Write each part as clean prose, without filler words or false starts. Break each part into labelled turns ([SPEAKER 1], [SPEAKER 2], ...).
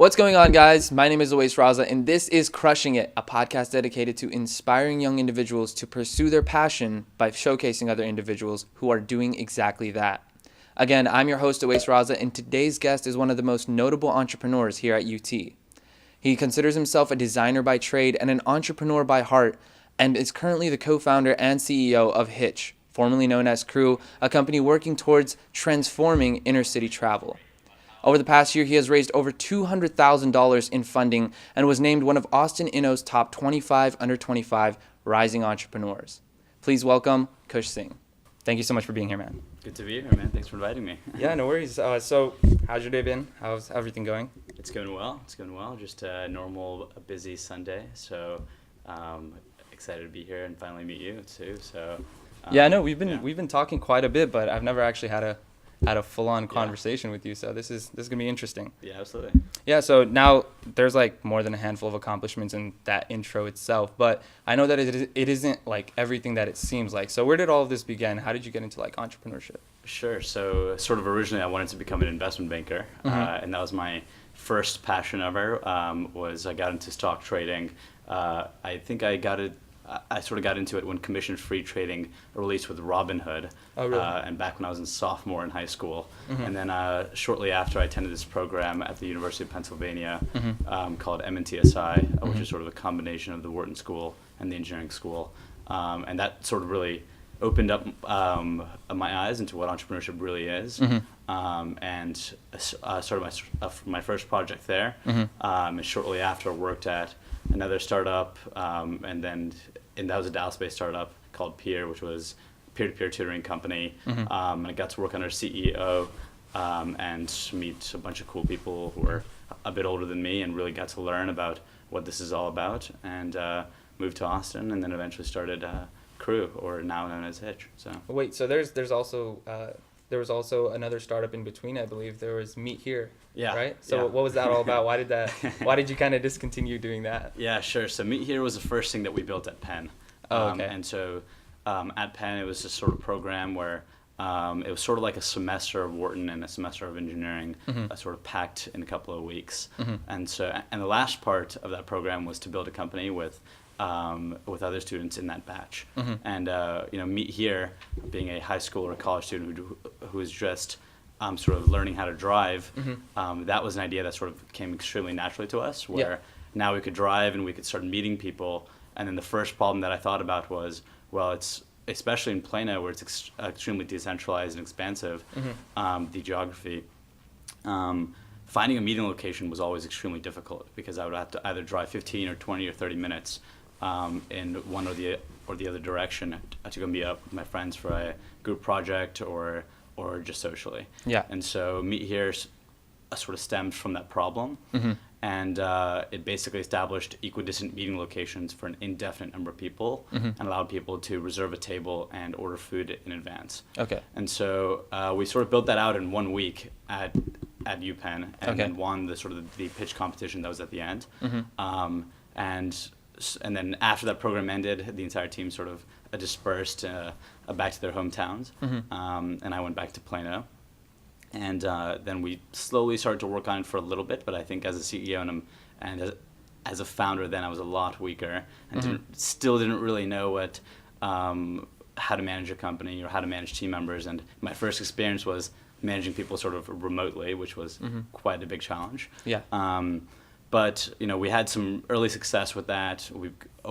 [SPEAKER 1] What's going on, guys? My name is Awais Raza, and this is Crushing It, a podcast dedicated to inspiring young individuals to pursue their passion by showcasing other individuals who are doing exactly that. Again, I'm your host, Awais Raza, and today's guest is one of the most notable entrepreneurs here at UT. He considers himself a designer by trade and an entrepreneur by heart, and is currently the co-founder and CEO of Hitch, formerly known as Krew, a company working towards transforming intercity travel. Over the past year, he has raised over $200,000 in funding and was named one of Austin Ino's top 25 under 25 rising entrepreneurs. Please welcome Kush Singh. Thank you so much for being here, man.
[SPEAKER 2] Good to be here, man. Thanks for inviting me.
[SPEAKER 1] Yeah, no worries. So how's your day been? How's everything going?
[SPEAKER 2] It's going well. Just a normal, busy Sunday. So excited to be here and finally meet you too. So
[SPEAKER 1] yeah, no, we've been talking quite a bit, but I've never actually had a full-on conversation with you, so this is gonna be interesting.
[SPEAKER 2] Yeah, absolutely.
[SPEAKER 1] Yeah, so now there's like more than a handful of accomplishments in that intro itself, but I know that it isn't like everything that it seems like. So where did all of this begin? How did you get into like entrepreneurship?
[SPEAKER 2] Sure. So sort of originally I wanted to become an investment banker, and that was my first passion ever. Was I got into stock trading. I think I sort of got into it when commission-free trading released with Robinhood.
[SPEAKER 1] Oh, really?
[SPEAKER 2] And back when I was a sophomore in high school. And then shortly after, I attended this program at the University of Pennsylvania called MNTSI, which is sort of a combination of the Wharton School and the engineering school. And that sort of really opened up my eyes into what entrepreneurship really is. And started my first project there. And shortly after, worked at another startup, and that was a Dallas-based startup called Peer, which was a peer-to-peer tutoring company. And I got to work under CEO and meet a bunch of cool people who were a bit older than me, and really got to learn about what this is all about. And moved to Austin, and then eventually started Krew, or now known as Hitch. So
[SPEAKER 1] Wait, so there was also another startup in between, I believe. There was Meet Here.
[SPEAKER 2] Yeah.
[SPEAKER 1] Right? So what was that all about? Why did you kind of discontinue doing that?
[SPEAKER 2] Yeah, sure. So Meet Here was the first thing that we built at Penn.
[SPEAKER 1] Oh, okay.
[SPEAKER 2] And so at Penn, it was this sort of program where it was sort of like a semester of Wharton and a semester of engineering, sort of packed in a couple of weeks. And the last part of that program was to build a company with other students in that batch. And Meet Here, being a high school or a college student who was just sort of learning how to drive, that was an idea that sort of came extremely naturally to us, where now we could drive and we could start meeting people. And then the first problem that I thought about was, well, it's especially in Plano, where it's extremely decentralized and expansive, the geography. Finding a meeting location was always extremely difficult, because I would have to either drive 15 or 20 or 30 minutes in one or the other direction to go meet up with my friends for a group project or just socially. Yeah. And so Meet Here sort of stemmed from that problem. And it basically established equidistant meeting locations for an indefinite number of people, and allowed people to reserve a table and order food in advance. Okay. And so we sort of built that out in 1 week at UPenn, and then won the pitch competition that was at the end. And then after that program ended, the entire team sort of dispersed back to their hometowns, and I went back to Plano. And then we slowly started to work on it for a little bit, but I think as a CEO and as a founder, then I was a lot weaker and still didn't really know how to manage a company or how to manage team members. And my first experience was managing people sort of remotely, which was quite a big challenge. Yeah. But we had some early success with that. We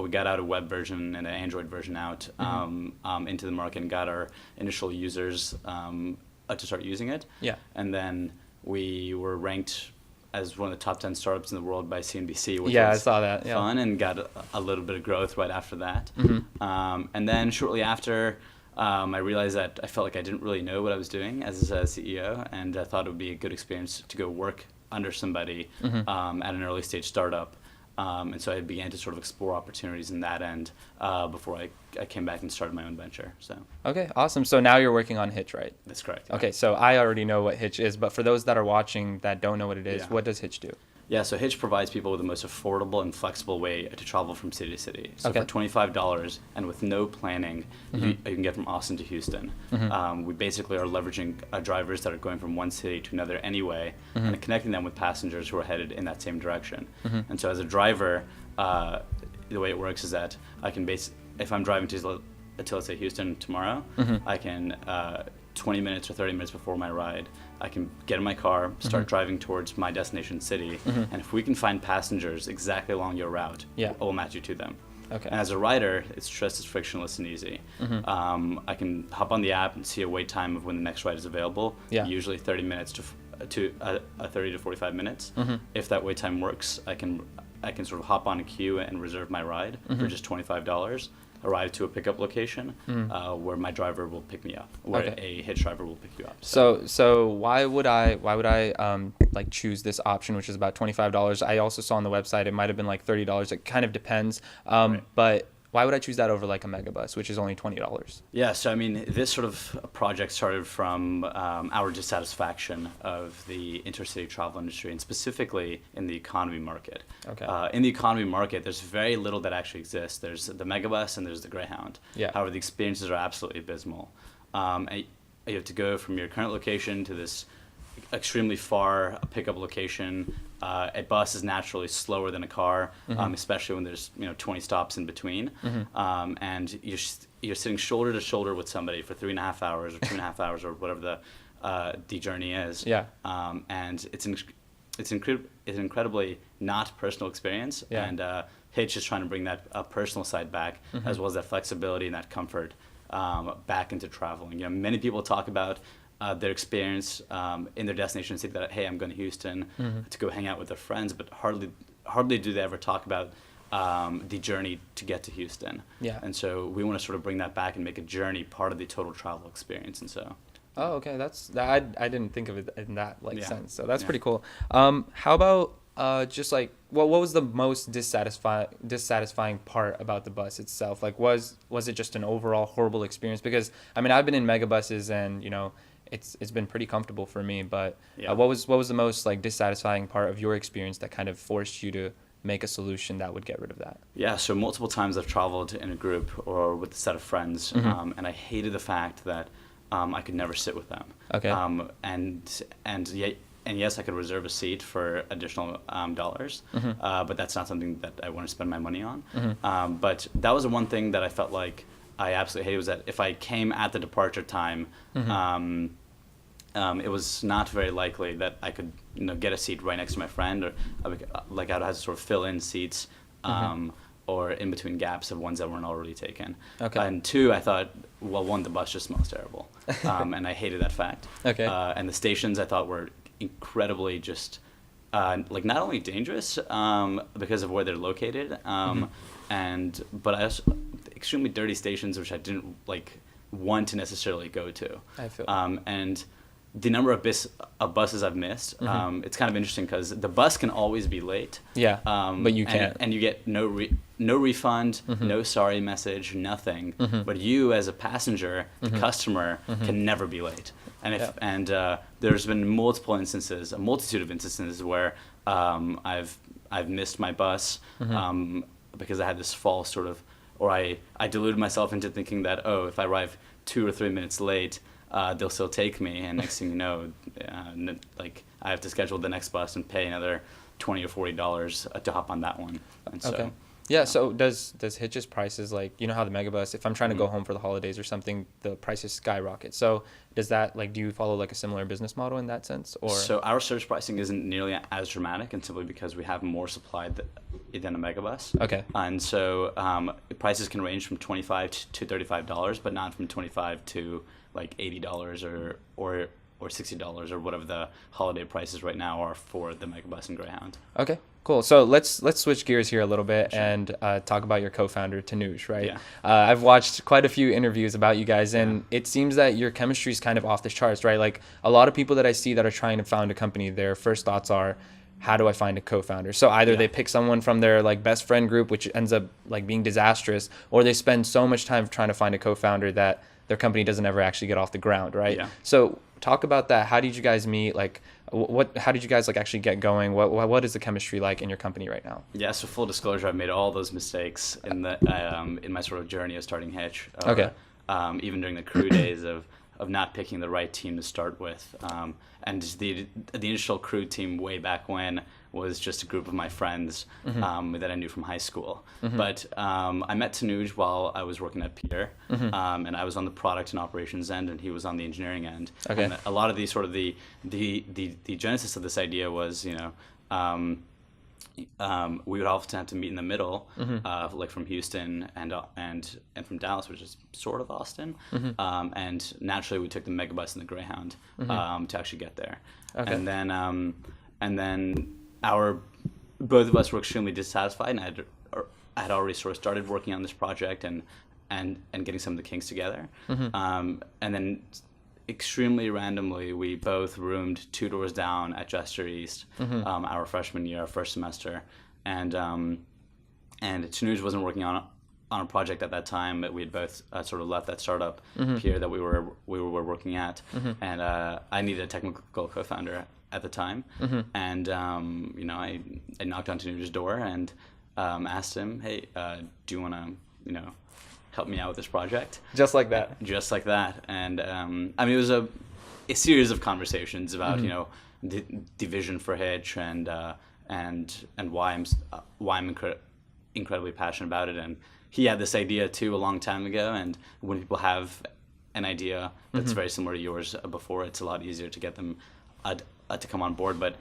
[SPEAKER 2] got out a web version and an Android version out into the market, and got our initial users to start using it. Yeah. And then we were ranked as one of the top 10 startups in the world by CNBC, which was I saw that. Fun, and got a little bit of growth right after that. And then shortly after, I realized that I felt like I didn't really know what I was doing as a CEO, and I thought it would be a good experience to go work under somebody at an early stage startup. And so I began to sort of explore opportunities in that end before I came back and started my own venture. So.
[SPEAKER 1] Okay, awesome. So now you're working on Hitch, right?
[SPEAKER 2] That's correct.
[SPEAKER 1] Okay, so I already know what Hitch is, but for those that are watching that don't know what it is, what does Hitch do?
[SPEAKER 2] Yeah, so Hitch provides people with the most affordable and flexible way to travel from city to city. So
[SPEAKER 1] Okay.
[SPEAKER 2] for $25 and with no planning, you can get from Austin to Houston. We basically are leveraging drivers that are going from one city to another anyway, and connecting them with passengers who are headed in that same direction. And so as a driver, the way it works is that I can if I'm driving to let's say Houston tomorrow, I can 20 minutes or 30 minutes before my ride, I can get in my car, start driving towards my destination city, and if we can find passengers exactly along your route, we'll match you to them.
[SPEAKER 1] Okay.
[SPEAKER 2] And as a rider, it's just as frictionless and easy. I can hop on the app and see a wait time of when the next ride is available. Usually 30 minutes to 30 to 45 minutes. If that wait time works, I can sort of hop on a queue and reserve my ride for just $25. Arrive to a pickup location where my driver will pick me up, where a Hitch driver will pick you up.
[SPEAKER 1] So why would I like choose this option, which is about $25? I also saw on the website it might have been like $30. It kind of depends.
[SPEAKER 2] Right.
[SPEAKER 1] But why would I choose that over like a megabus, which is only $20?
[SPEAKER 2] Yeah, so I mean, this sort of project started from our dissatisfaction of the intercity travel industry, and specifically in the economy market.
[SPEAKER 1] Okay.
[SPEAKER 2] In the economy market, there's very little that actually exists. There's the megabus and there's the Greyhound.
[SPEAKER 1] Yeah.
[SPEAKER 2] However, the experiences are absolutely abysmal. And you have to go from your current location to this extremely far pickup location. A bus is naturally slower than a car, especially when there's 20 stops in between, and you're sitting shoulder to shoulder with somebody for 3.5 hours or 2.5 hours or whatever the journey is.
[SPEAKER 1] Yeah.
[SPEAKER 2] And it's an incredibly not personal experience.
[SPEAKER 1] Yeah.
[SPEAKER 2] And Hitch is trying to bring that personal side back, as well as that flexibility and that comfort back into traveling. Many people talk about their experience in their destination city, that, hey, I'm going to Houston to go hang out with their friends, but hardly do they ever talk about the journey to get to Houston.
[SPEAKER 1] Yeah.
[SPEAKER 2] And so we want to sort of bring that back and make a journey part of the total travel experience. And so.
[SPEAKER 1] Oh, okay. I didn't think of it in that sense. So that's pretty cool. How about just like what was the most dissatisfying part about the bus itself? Like was it just an overall horrible experience? Because I mean, I've been in megabuses and it's been pretty comfortable for me, but what was the most like dissatisfying part of your experience that kind of forced you to make a solution that would get rid of that? Yeah,
[SPEAKER 2] so multiple times I've traveled in a group or with a set of friends, and I hated the fact that I could never sit with them.
[SPEAKER 1] Okay.
[SPEAKER 2] And yes, I could reserve a seat for additional dollars, but that's not something that I want to spend my money on. But that was the one thing that I felt like I absolutely hated, was that if I came at the departure time, it was not very likely that I could get a seat right next to my friend, or like I'd have to sort of fill in seats or in between gaps of ones that weren't already taken.
[SPEAKER 1] Okay.
[SPEAKER 2] And two, I thought, well, one, the bus just smells terrible, and I hated that fact.
[SPEAKER 1] Okay.
[SPEAKER 2] And the stations I thought were incredibly just like not only dangerous because of where they're located, but I also extremely dirty stations which I didn't want to necessarily go to.
[SPEAKER 1] I feel.
[SPEAKER 2] And the number of buses I've missed, it's kind of interesting because the bus can always be late.
[SPEAKER 1] Yeah. But you can't.
[SPEAKER 2] And you get no refund, no sorry message, nothing. But you as a passenger, the customer, can never be late. And there's been a multitude of instances where I've missed my bus because I had this false sort of, or I deluded myself into thinking that, if I arrive 2 or 3 minutes late, they'll still take me, and next thing you know, I have to schedule the next bus and pay another $20 or $40 to hop on that one. And so,
[SPEAKER 1] okay. Yeah. So does Hitch's prices, like, how the megabus, if I'm trying to go home for the holidays or something, the prices skyrocket. So does that, do you follow like a similar business model in that sense, or? So
[SPEAKER 2] our surge pricing isn't nearly as dramatic, and simply because we have more supply than a megabus.
[SPEAKER 1] Okay.
[SPEAKER 2] And so prices can range from $25 to $35, but not from $25 to like $80 or $60 or whatever the holiday prices right now are for the megabus and Greyhound.
[SPEAKER 1] Okay, cool. So let's switch gears here a little bit and talk about your co-founder, Tanuj, right?
[SPEAKER 2] Yeah.
[SPEAKER 1] I've watched quite a few interviews about you guys, and it seems that your chemistry is kind of off the charts, right? Like a lot of people that I see that are trying to found a company, their first thoughts are, how do I find a co-founder? So either they pick someone from their best friend group, which ends up being disastrous, or they spend so much time trying to find a co-founder that their company doesn't ever actually get off the ground, right?
[SPEAKER 2] Yeah.
[SPEAKER 1] So talk about that. How did you guys meet? Like, how did you guys like actually get going? What is the chemistry like in your company right now?
[SPEAKER 2] Yeah, so full disclosure, I've made all those mistakes in my sort of journey of starting Hitch.
[SPEAKER 1] Okay.
[SPEAKER 2] Even during the Krew days of not picking the right team to start with. And the initial Krew team way back when was just a group of my friends that I knew from high school. But I met Tanuj while I was working at Peer, and I was on the product and operations end, and he was on the engineering end.
[SPEAKER 1] Okay.
[SPEAKER 2] And a lot of the genesis of this idea was, we would often have to meet in the middle, like from Houston and from Dallas, which is sort of Austin. And naturally, we took the Megabus and the Greyhound to actually get there. Okay. And then both of us were extremely dissatisfied, and I had already sort of started working on this project and getting some of the kinks together. And then extremely randomly, we both roomed 2 doors down at Chester East our freshman year, our first semester, and Tanuj wasn't working on a project at that time, but we had both sort of left that startup here that we were working at, and I needed a technical co-founder at the time, and I knocked on Tanuj's door and asked him, hey, do you want to help me out with this project?
[SPEAKER 1] Just like that.
[SPEAKER 2] Just like that. And it was a series of conversations about the vision for Hitch and why I'm incredibly passionate about it. And he had this idea too a long time ago. And when people have an idea that's very similar to yours before, it's a lot easier to get them to come on board. But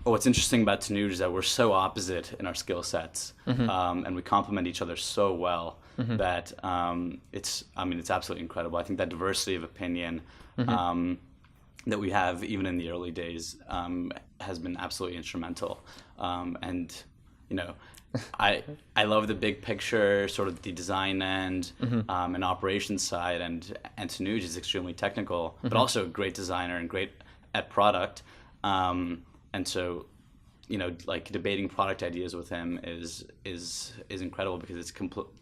[SPEAKER 2] what's interesting about Tanuj is that we're so opposite in our skill sets, and we complement each other so well that it's absolutely incredible. I think that diversity of opinion that we have even in the early days has been absolutely instrumental. I love the big picture, sort of the design end and operations side, and Tanuj is extremely technical, but also a great designer and great at product. And so, like debating product ideas with him is incredible because it's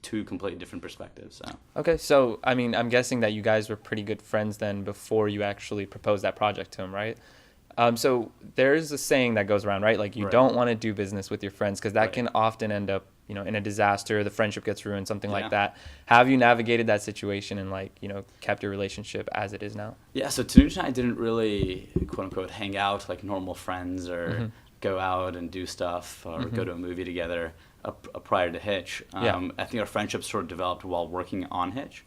[SPEAKER 2] two completely different perspectives. So.
[SPEAKER 1] Okay, so I'm guessing that you guys were pretty good friends then before you actually proposed that project to him, right? So there's a saying that goes around, right? Like you don't want to do business with your friends because that can often end up, in a disaster. The friendship gets ruined, something like that. Have you navigated that situation and kept your relationship as it is now? Yeah.
[SPEAKER 2] So Tanuj and I didn't really quote unquote hang out like normal friends or go out and do stuff or go to a movie together prior to Hitch. I think our friendship sort of developed while working on Hitch.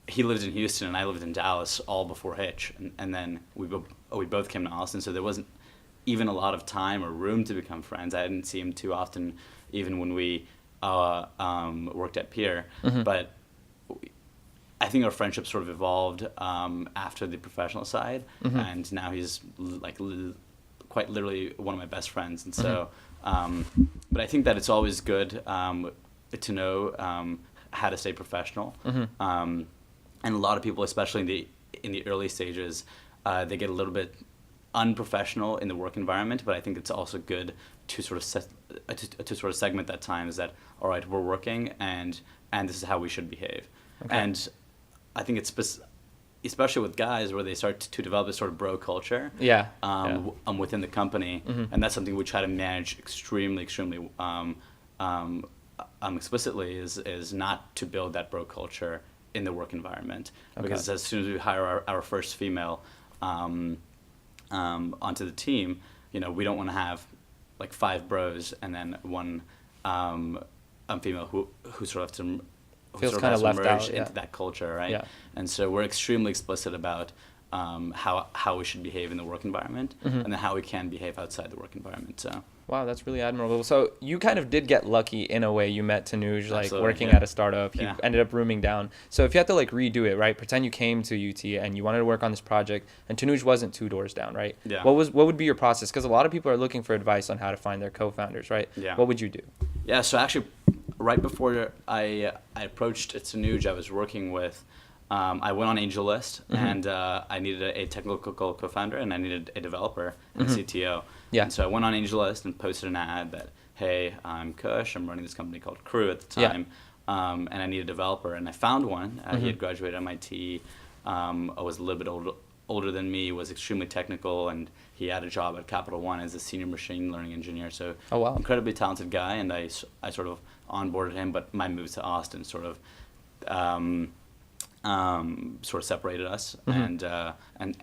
[SPEAKER 2] He lived in Houston and I lived in Dallas all before Hitch, and then we both came to Austin, so there wasn't even a lot of time or room to become friends. I didn't see him too often, even when we worked at Peer. But I think our friendship sort of evolved after the professional side, and now he's quite literally one of my best friends. And so, but I think that it's always good to know how to stay professional. And a lot of people, especially in the early stages, they get a little bit unprofessional in the work environment. But I think it's also good to sort of segment that time. Is that all right? We're working, and this is how we should behave. Okay. And I think it's especially with guys where they start to develop this sort of bro culture. Within the company, and that's something we try to manage extremely explicitly. Is not to build that bro culture in the work environment, because as soon as we hire our first female onto the team, we don't want to have like 5 bros and then one female who sort of
[SPEAKER 1] feels kind of left out
[SPEAKER 2] into that culture, right?
[SPEAKER 1] Yeah.
[SPEAKER 2] And so we're extremely explicit about how we should behave in the work environment, and then how we can behave outside the work environment. So.
[SPEAKER 1] Wow, that's really admirable. So you kind of did get lucky in a way. You met Tanuj working at a startup. You ended up rooming down. So if you had to redo it, right? Pretend you came to UT and you wanted to work on this project, and Tanuj wasn't 2 doors down, right?
[SPEAKER 2] Yeah.
[SPEAKER 1] What would be your process? Because a lot of people are looking for advice on how to find their co-founders, right?
[SPEAKER 2] Yeah.
[SPEAKER 1] What would you do?
[SPEAKER 2] Yeah. So actually, right before I approached Tanuj, I was working with. I went on AngelList, and I needed a technical co-founder, and I needed a developer and a CTO. Yeah. And so I went on AngelList and posted an ad that, hey, I'm Cush. I'm running this company called Krew at the time. and I needed a developer, and I found one. He had graduated MIT. Was a little bit older than me, was extremely technical, and he had a job at Capital One as a senior machine learning engineer. So incredibly talented guy, and I sort of onboarded him, but my move to Austin sort of separated us, and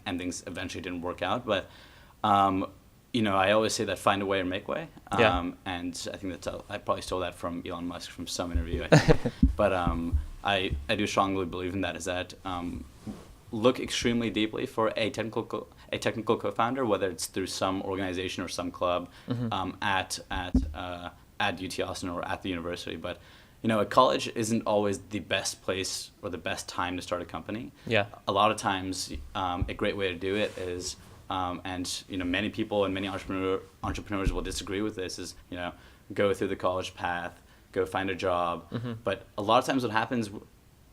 [SPEAKER 2] things eventually didn't work out. But I always say that find a way or make way. And I think I probably stole that from Elon Musk from some interview, I think. But I do strongly believe in that, is that look extremely deeply for a technical co-founder, whether it's through some organization or some club at UT Austin or at the university. But a college isn't always the best place or the best time to start a company.
[SPEAKER 1] Yeah.
[SPEAKER 2] A lot of times, a great way to do it is, and many people and many entrepreneurs will disagree with this, is go through the college path, go find a job. But a lot of times, what happens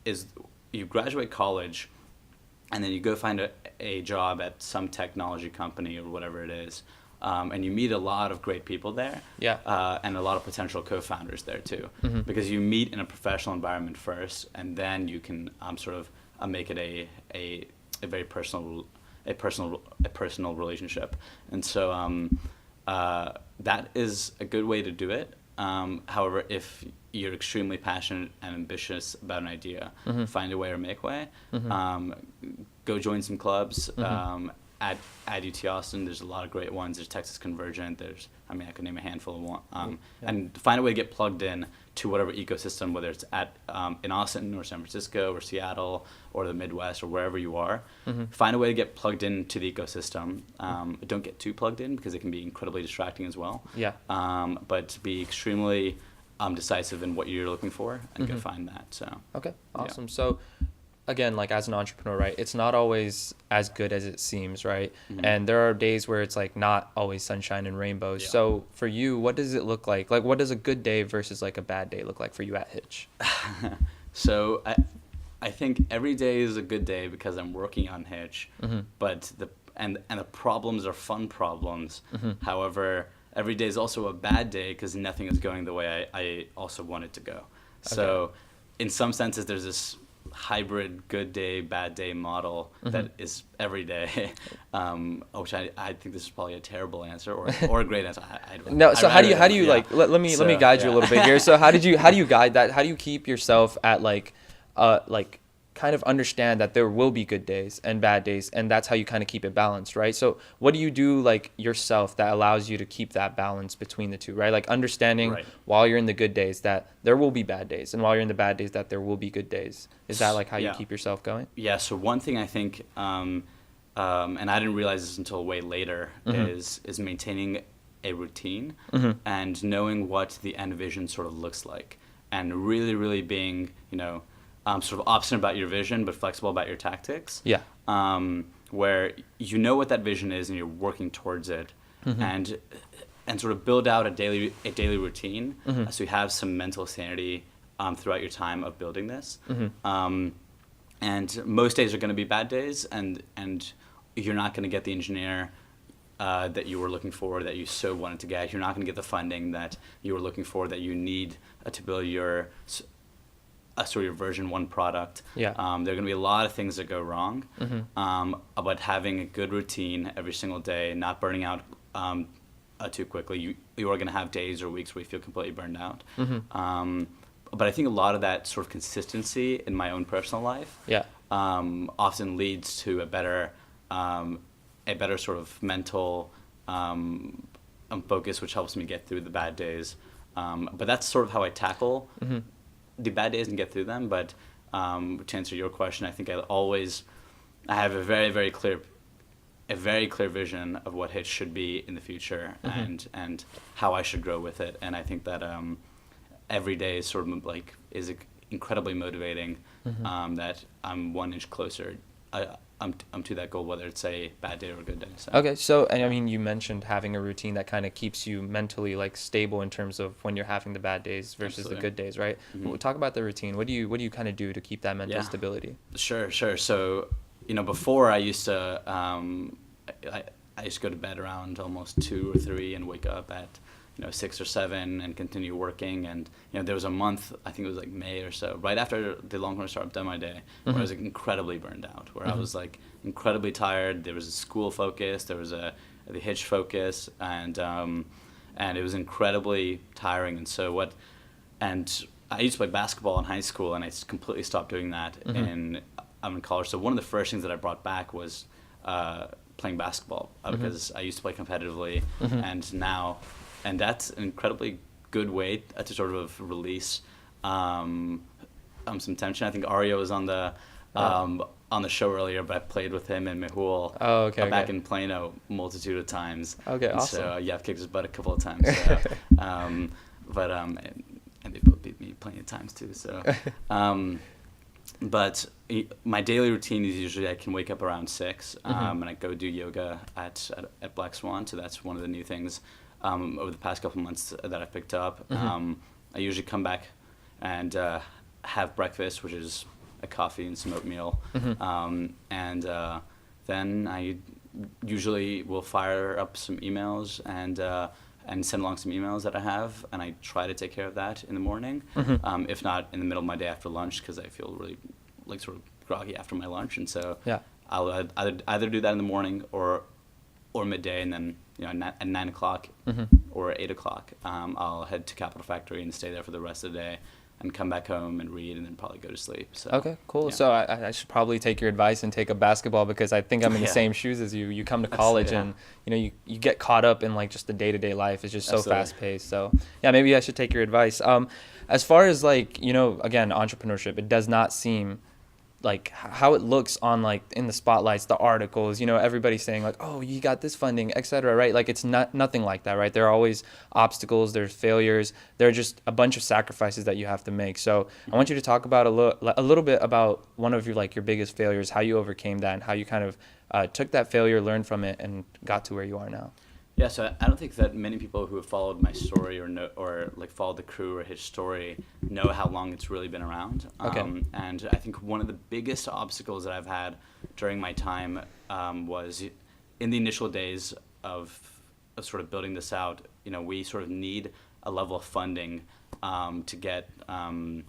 [SPEAKER 2] is you graduate college, and then you go find a job at some technology company or whatever it is. And you meet a lot of great people there, and a lot of potential co-founders there too, because you meet in a professional environment first, and then you can make it a very personal relationship. And so that is a good way to do it. However, if you're extremely passionate and ambitious about an idea, find a way or make way. Go join some clubs. At UT Austin, there's a lot of great ones. There's Texas Convergent. I could name a handful of one. And find a way to get plugged in to whatever ecosystem, whether it's in Austin or San Francisco or Seattle or the Midwest or wherever you are. Find a way to get plugged into the ecosystem. Don't get too plugged in, because it can be incredibly distracting as well. But be extremely decisive in what you're looking for, and go find that. So
[SPEAKER 1] okay, awesome. Yeah. So again, like as an entrepreneur, right, it's not always as good as it seems, right? And there are days where it's like not always sunshine and rainbows. So for you, what does it look like? Like, what does a good day versus like a bad day look like for you at Hitch?
[SPEAKER 2] So I think every day is a good day because I'm working on Hitch, but the problems are fun problems. However, every day is also a bad day because nothing is going the way I also want it to go. So in some senses, there's this hybrid good day, bad day model that is every day, which I think this is probably a terrible answer or a great answer. I don't know.
[SPEAKER 1] So how do you like, let me guide you a little bit here. So how do you guide that? How do you keep yourself at like kind of understand that there will be good days and bad days, and that's how you kind of keep it balanced, right? So what do you do like yourself that allows you to keep that balance between the two, right? Like understanding while you're in the good days that there will be bad days, and while you're in the bad days that there will be good days. Is that like how you keep yourself going? Yeah.
[SPEAKER 2] So one thing I think, and I didn't realize this until way later, is maintaining a routine and knowing what the end vision sort of looks like, and really, really being, sort of obstinate about your vision, but flexible about your tactics.
[SPEAKER 1] Yeah.
[SPEAKER 2] Where you know what that vision is and you're working towards it, and sort of build out a daily routine, so you have some mental sanity throughout your time of building this. And most days are going to be bad days, and you're not going to get the engineer that you were looking for, that you so wanted to get. You're not going to get the funding that you were looking for, that you need to build your version 1 product. There are going to be a lot of things that go wrong, but having a good routine every single day, not burning out too quickly. You are going to have days or weeks where you feel completely burned out. But I think a lot of that sort of consistency in my own personal life often leads to a better sort of mental focus, which helps me get through the bad days. But that's sort of how I tackle the bad days and get through them. But to answer your question, I think I have a very, very clear vision of what Hitch should be in the future, and how I should grow with it. And I think that every day is sort of like is incredibly motivating. That I'm 1 inch closer. I'm to that goal, whether it's a bad day or a good day. So.
[SPEAKER 1] Okay, so and I mean, you mentioned having a routine that kind of keeps you mentally like stable in terms of when you're having the bad days versus the good days, right? We'll talk about the routine. What do you kind of do to keep that mental stability?
[SPEAKER 2] Sure. So before I used to I used to go to bed around almost 2 or 3 and wake up at 6 or 7 and continue working. And there was a month, I think it was like May or so, right after the Longhorn Startup Demo Day, where I was like incredibly burned out, where I was like incredibly tired. There was a school focus, there was the Hitch focus, and it was incredibly tiring. And I used to play basketball in high school, and I completely stopped doing that in college. So one of the first things that I brought back was playing basketball because I used to play competitively, and that's an incredibly good way to sort of release some tension. I think Ario was on the show earlier, but I played with him and Mehul back in Plano a multitude of times.
[SPEAKER 1] Okay, awesome.
[SPEAKER 2] So I've kicked his butt a couple of times. So, and they both beat me plenty of times too. So, but my daily routine is usually I can wake up around 6, and I go do yoga at Black Swan. So that's one of the new things over the past couple of months that I've picked up. I usually come back and have breakfast, which is a coffee and some oatmeal, and then I usually will fire up some emails and send along some emails that I have, and I try to take care of that in the morning, if not in the middle of my day after lunch, because I feel really like sort of groggy after my lunch, and so I'll either do that in the morning or midday, and then at 9 o'clock or 8 o'clock, I'll head to Capital Factory and stay there for the rest of the day, and come back home and read, and then probably go to sleep. So,
[SPEAKER 1] okay, cool.
[SPEAKER 2] Yeah.
[SPEAKER 1] So I should probably take your advice and take up basketball, because I think I'm in the same shoes as you. You come to college and you get caught up in like just the day-to-day life. It's just so fast-paced. So yeah, maybe I should take your advice. As far as like, again, entrepreneurship, it does not seem like how it looks on like in the spotlights, the articles, everybody's saying like, oh, you got this funding, etc. Right? Like it's nothing like that, right? There are always obstacles, there's failures, there are just a bunch of sacrifices that you have to make. So I want you to talk about a little bit about one of your biggest failures, how you overcame that, and how you kind of took that failure, learned from it, and got to where you are now.
[SPEAKER 2] Yeah, so I don't think that many people who have followed my story or followed the Krew or Hitch story know how long it's really been around.
[SPEAKER 1] Okay.
[SPEAKER 2] And I think one of the biggest obstacles that I've had during my time was in the initial days of sort of building this out. We sort of need a level of funding to get to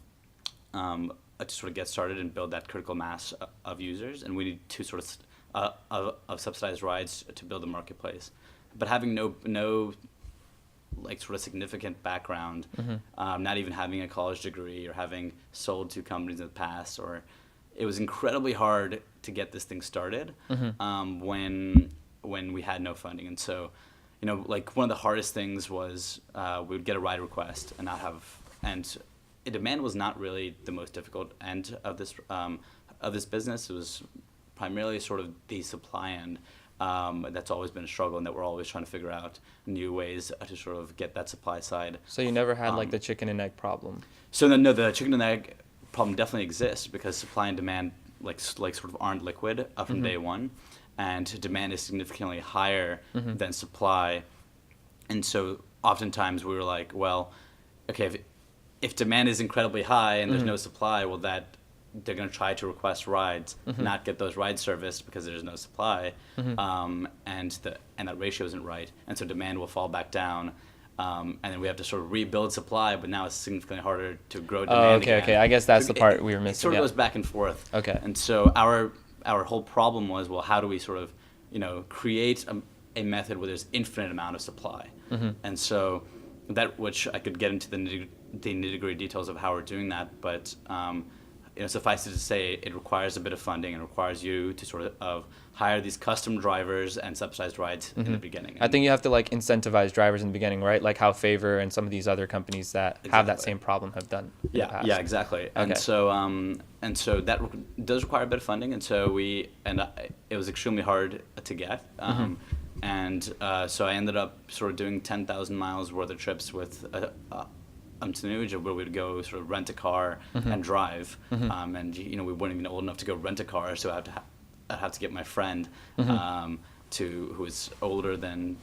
[SPEAKER 2] sort of get started and build that critical mass of users, and we need to sort of subsidized rides to build a marketplace. But having no like sort of significant background, not even having a college degree or having sold to companies in the past, it was incredibly hard to get this thing started when we had no funding. And so, like one of the hardest things was we would get a ride request and not have, and demand was not really the most difficult end of this business. It was primarily sort of the supply end. That's always been a struggle, and that we're always trying to figure out new ways to sort of get that supply side.
[SPEAKER 1] So you never had like the chicken and egg problem?
[SPEAKER 2] So no, the chicken and egg problem definitely exists, because supply and demand like sort of aren't liquid from day one, and demand is significantly higher than supply. And so oftentimes we were like, well, okay, if demand is incredibly high and there's no supply, well, they're going to try to request rides, not get those rides serviced because there's no supply, and that ratio isn't right, and so demand will fall back down, and then we have to sort of rebuild supply, but now it's significantly harder to grow demand again.
[SPEAKER 1] Okay. I guess that's the part we were missing.
[SPEAKER 2] It sort of goes back and forth.
[SPEAKER 1] Okay.
[SPEAKER 2] And so our whole problem was, well, how do we sort of create a method where there's infinite amount of supply, and so that, which I could get into the nitty-gritty details of how we're doing that, but suffice it to say, it requires a bit of funding, and requires you to sort of hire these custom drivers and subsidized rides in the beginning.
[SPEAKER 1] I think you have to like incentivize drivers in the beginning, right? Like how Favor and some of these other companies that have that same problem have done.
[SPEAKER 2] Yeah, exactly. Okay. And so that does require a bit of funding, and so it was extremely hard to get. So I ended up sort of doing 10,000 miles worth of trips with Tanuja, where we'd go sort of rent a car and drive, and we weren't even old enough to go rent a car, so I'd have to get my friend who is older than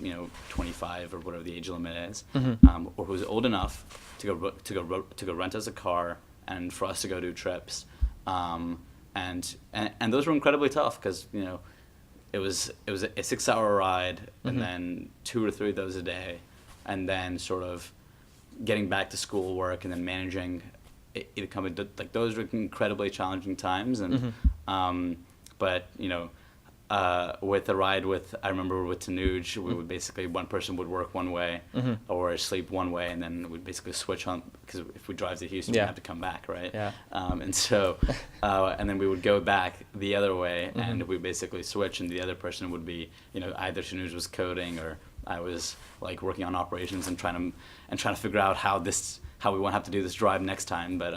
[SPEAKER 2] 25 or whatever the age limit is, or who's old enough to go rent us a car and for us to go do trips, and those were incredibly tough, because it was a 6-hour ride, and then 2 or 3 of those a day. and then sort of getting back to schoolwork and then managing a company. Like those were incredibly challenging times, and but with the ride I remember with Tanuj, we would basically, one person would work one way or sleep one way, and then we'd basically switch on, because if we drive to Houston, we have to come back, right?
[SPEAKER 1] Yeah.
[SPEAKER 2] And so, and then we would go back the other way, and we basically switch, and the other person would be, either Tanuj was coding or I was like working on operations and trying to figure out how we won't have to do this drive next time, but.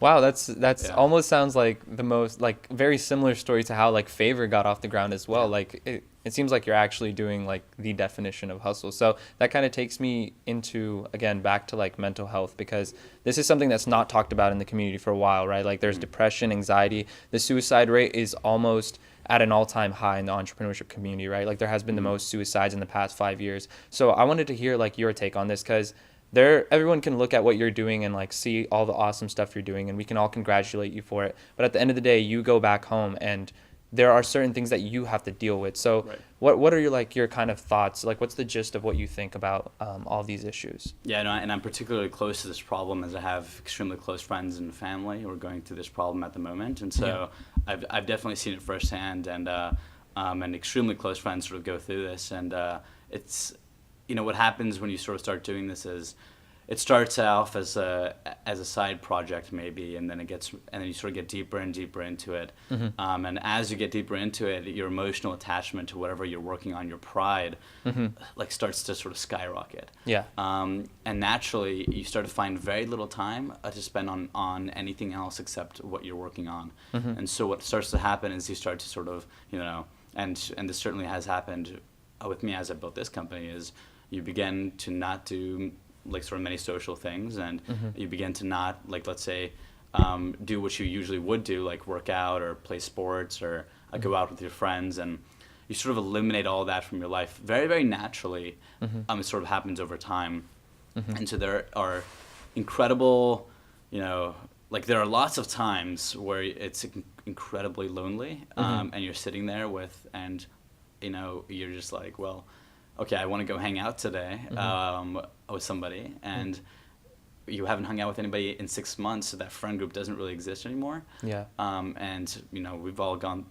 [SPEAKER 1] Wow, that's almost sounds like the most, like, very similar story to how like Favor got off the ground as well. Yeah. Like it seems like you're actually doing like the definition of hustle. So that kind of takes me into, again, back to like mental health, because this is something that's not talked about in the community for a while, right? Like there's depression, anxiety. The suicide rate is almost at an all-time high in the entrepreneurship community, right? Like there has been the most suicides in the past 5 years. So I wanted to hear like your take on this, because everyone can look at what you're doing and like see all the awesome stuff you're doing, and we can all congratulate you for it. But at the end of the day, you go back home and there are certain things that you have to deal with. So right. What are your kind of thoughts? Like, what's the gist of what you think about all these issues?
[SPEAKER 2] Yeah, no, and I'm particularly close to this problem, as I have extremely close friends and family who are going through this problem at the moment. And so I've definitely seen it firsthand, and extremely close friends sort of go through this. And it's, what happens when you sort of start doing this is, it starts off as a side project maybe, and then you sort of get deeper and deeper into it. And as you get deeper into it, your emotional attachment to whatever you're working on, your pride, like starts to sort of skyrocket.
[SPEAKER 1] Yeah.
[SPEAKER 2] And naturally, you start to find very little time to spend on anything else except what you're working on. And so what starts to happen is you start to sort of, and this certainly has happened with me as I built this company, is you begin to not do like sort of many social things, and you begin to not, like, let's say, do what you usually would do, like work out or play sports or go out with your friends, and you sort of eliminate all that from your life very, very naturally. It sort of happens over time. And so there are incredible, like there are lots of times where it's incredibly lonely, and you're sitting there and you're just like, well, okay, I want to go hang out today with somebody, and you haven't hung out with anybody in 6 months, so that friend group doesn't really exist anymore. Yeah. And we've all gone.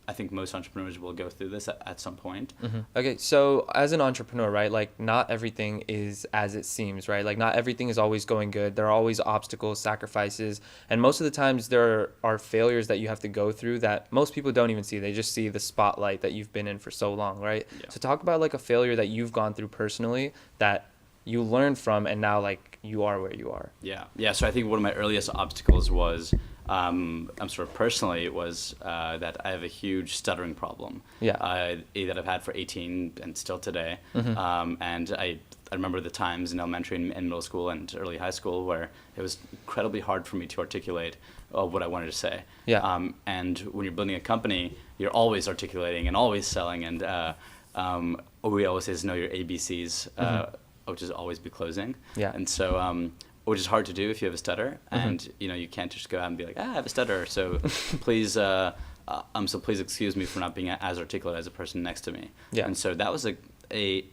[SPEAKER 2] I think most entrepreneurs will go through this at some point.
[SPEAKER 1] Okay, so as an entrepreneur, right, like not everything is as it seems, right? Like not everything is always going good. There are always obstacles, sacrifices, and most of the times there are failures that you have to go through that most people don't even see. They just see the spotlight that you've been in for so long, right? Yeah. So talk about like a failure that you've gone through personally that you learned from, and now like you are where you are.
[SPEAKER 2] Yeah. So I think one of my earliest obstacles was, personally, it was that I have a huge stuttering problem. Yeah. That I've had for 18 and still today. And I remember the times in elementary and middle school and early high school where it was incredibly hard for me to articulate what I wanted to say. Yeah. And when you're building a company, you're always articulating and always selling. And what we always say is know your ABCs, which is always be closing. Yeah. And so, which is hard to do if you have a stutter, and you can't just go out and be like, I have a stutter, so please excuse me for not being as articulate as a person next to me. Yeah. And so that was a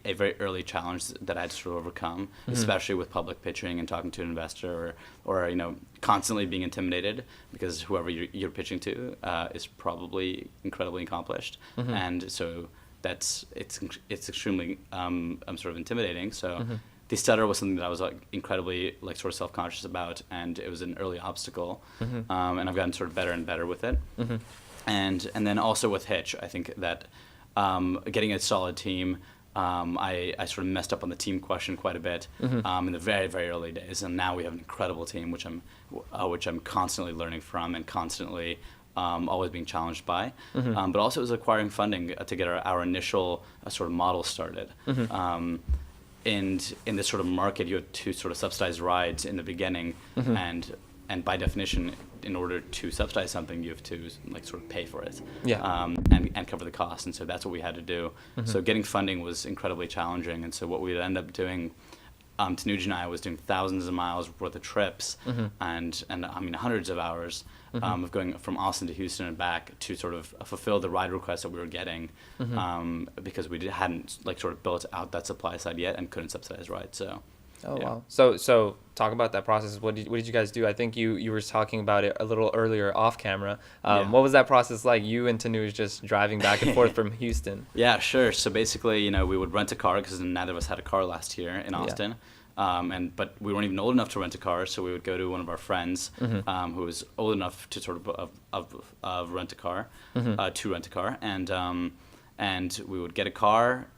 [SPEAKER 2] very early challenge that I had to sort of overcome, especially with public pitching and talking to an investor, or constantly being intimidated because whoever you're pitching to is probably incredibly accomplished, and so it's extremely sort of intimidating. So. The stutter was something that I was incredibly sort of self-conscious about, and it was an early obstacle, and I've gotten sort of better and better with it. And then also with Hitch, I think that getting a solid team, I sort of messed up on the team question quite a bit in the very, very early days, and now we have an incredible team, which I'm constantly learning from and constantly always being challenged by. But also it was acquiring funding to get our initial sort of model started. And in this sort of market, you have to sort of subsidize rides in the beginning, and by definition, in order to subsidize something, you have to sort of pay for it, and cover the cost. And so that's what we had to do. So getting funding was incredibly challenging. And so what we'd end up doing Tanuj and I was doing thousands of miles worth of trips, and I mean hundreds of hours of going from Austin to Houston and back to sort of fulfill the ride requests that we were getting, because we hadn't like sort of built out that supply side yet and couldn't subsidize rides. So.
[SPEAKER 1] Oh,
[SPEAKER 2] Yeah.
[SPEAKER 1] wow. So talk about that process. What did you guys do? I think you were talking about it a little earlier off camera.
[SPEAKER 2] Yeah.
[SPEAKER 1] What was that process like? You and Tanuj just driving back and forth from Houston.
[SPEAKER 2] Yeah, sure. So basically, we would rent a car because neither of us had a car last year in Austin. But we weren't even old enough to rent a car, so we would go to one of our friends who was old enough to sort of rent a car, to rent a car, and we would get a car,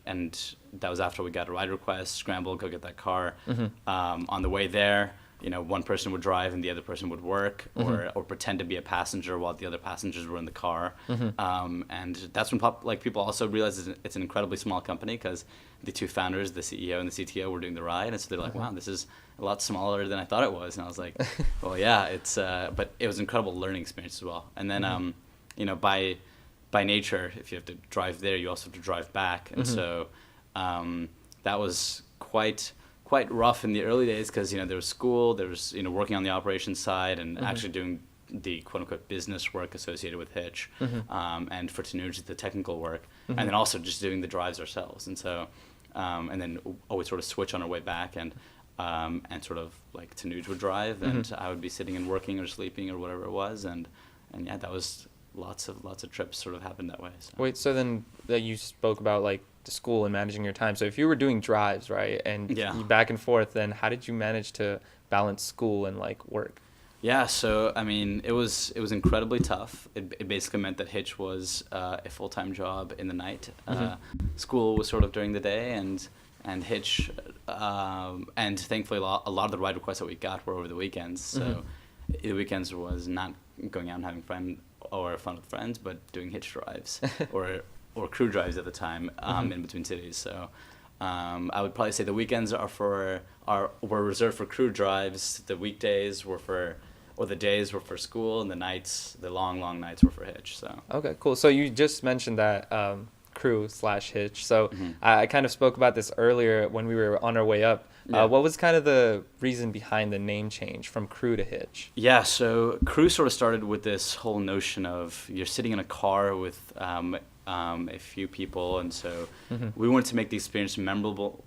[SPEAKER 2] and that was after we got a ride request, scramble, go get that car. On the way there, one person would drive and the other person would work, or pretend to be a passenger while the other passengers were in the car. And that's when people also realized it's an incredibly small company, because the two founders, the CEO and the CTO, were doing the ride, and so they're like, wow, this is a lot smaller than I thought it was. And I was like, well, yeah, but it was an incredible learning experience as well. And then, by nature, if you have to drive there, you also have to drive back. And so that was quite rough in the early days, because there was school, there was working on the operations side, and actually doing the quote unquote business work associated with Hitch, and for Tanuj the technical work, and then also just doing the drives ourselves. And so and then always sort of switch on our way back, and sort of like Tanuj would drive, and I would be sitting and working or sleeping or whatever it was, and yeah, that was lots of trips sort of happened that way. So.
[SPEAKER 1] Wait, so then that you spoke about like the school and managing your time. So if you were doing drives, right, and you back and forth, then how did you manage to balance school and like work?
[SPEAKER 2] Yeah, so I mean, it was incredibly tough. It basically meant that Hitch was a full-time job in the night. School was sort of during the day, and Hitch, and thankfully a lot of the ride requests that we got were over the weekends. So the weekends was not going out and having fun with friends, but doing Hitch drives or Krew drives at the time, in between cities. So I would probably say the weekends were reserved for Krew drives. The weekdays the days were for school, and the long nights were for Hitch. So
[SPEAKER 1] okay, cool. So you just mentioned that Krew/Hitch. So I kind of spoke about this earlier when we were on our way up. What was kind of the reason behind the name change from Krew to Hitch? Yeah,
[SPEAKER 2] so Krew sort of started with this whole notion of you're sitting in a car with a few people, and so we wanted to make the experience memorable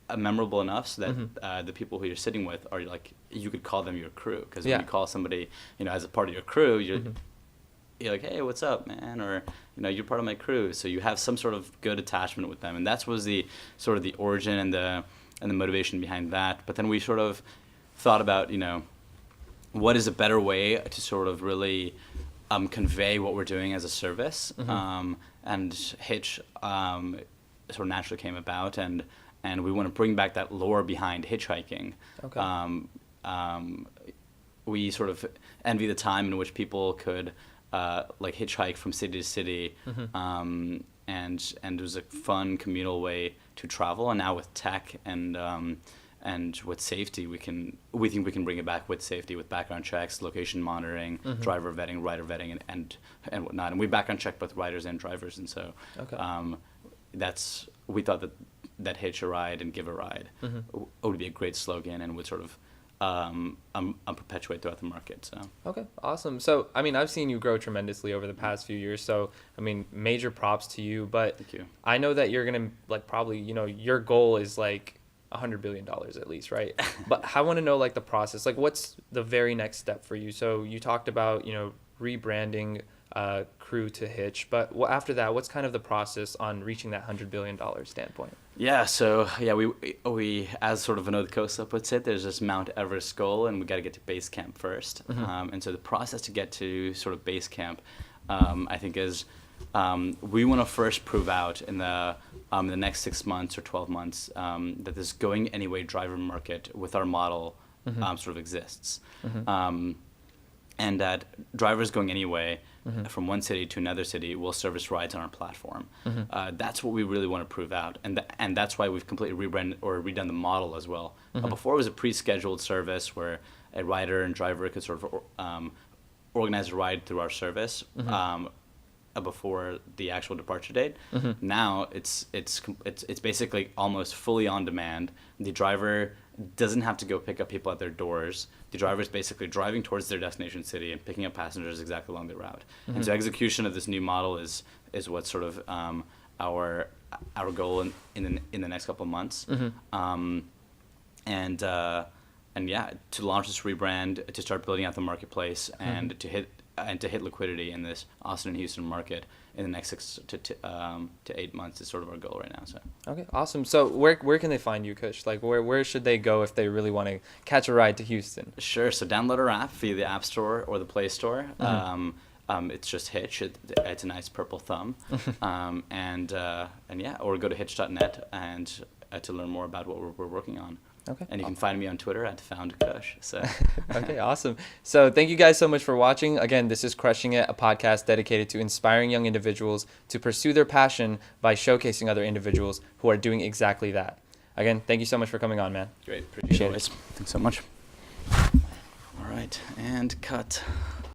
[SPEAKER 2] enough so that the people who you're sitting with are like, you could call them your crew, because when you call somebody as a part of your crew, you're like, hey, what's up, man, or you're part of my crew, so you have some sort of good attachment with them, and that was the sort of the origin and the motivation behind that. But then we sort of thought about what is a better way to sort of really convey what we're doing as a service, and Hitch sort of naturally came about, and we want to bring back that lore behind hitchhiking. Okay. We sort of envy the time in which people could like hitchhike from city to city, and it was a fun communal way to travel. And now with tech and with safety, we think we can bring it back with safety, with background checks, location monitoring, driver vetting, rider vetting, and whatnot. And we background check both riders and drivers, and so we thought that Hitch a ride and give a ride would be a great slogan, and would sort of perpetuate throughout the market. So
[SPEAKER 1] okay, awesome. So I mean, I've seen you grow tremendously over the past few years, so I mean, major props to you. But
[SPEAKER 2] thank you.
[SPEAKER 1] I know that you're gonna like probably your goal is like $100 billion at least, right? But I want to know like the process, like what's the very next step for you? So you talked about rebranding Krew to Hitch, but after that, what's kind of the process on reaching that $100 billion standpoint?
[SPEAKER 2] Yeah, so we as sort of Vinod Khosla puts it, there's this Mount Everest goal, and we got to get to base camp first. And so the process to get to sort of base camp, I think is we want to first prove out in the next 6 months or 12 months that this going anyway driver market with our model sort of exists, and that drivers going anyway from one city to another city will service rides on our platform. That's what we really want to prove out, and that's why we've completely rebranded or redone the model as well. Before, it was a pre-scheduled service where a rider and driver could sort of organize a ride through our service, before the actual departure date. Now it's basically almost fully on demand. The driver doesn't have to go pick up people at their doors. The driver is basically driving towards their destination city and picking up passengers exactly along the route. And so execution of this new model is what's sort of our goal in the next couple of months. And yeah, to launch this rebrand, to start building out the marketplace, and to hit liquidity in this Austin and Houston market in the next 6 to 8 months is sort of our goal right now. So
[SPEAKER 1] okay, awesome. So where can they find you, Kush? Like where should they go if they really want to catch a ride to Houston?
[SPEAKER 2] Sure. So download our app via the App Store or the Play Store. It's just Hitch. It's a nice purple thumb. And yeah, or go to hitch.net and to learn more about what we're working on.
[SPEAKER 1] Okay.
[SPEAKER 2] And you can find me on Twitter at @FoundKush. So.
[SPEAKER 1] Okay, awesome. So thank you guys so much for watching. Again, this is Crushing It, a podcast dedicated to inspiring young individuals to pursue their passion by showcasing other individuals who are doing exactly that. Again, thank you so much for coming on, man.
[SPEAKER 2] Great. Appreciate it. Thanks so much. All right. And cut.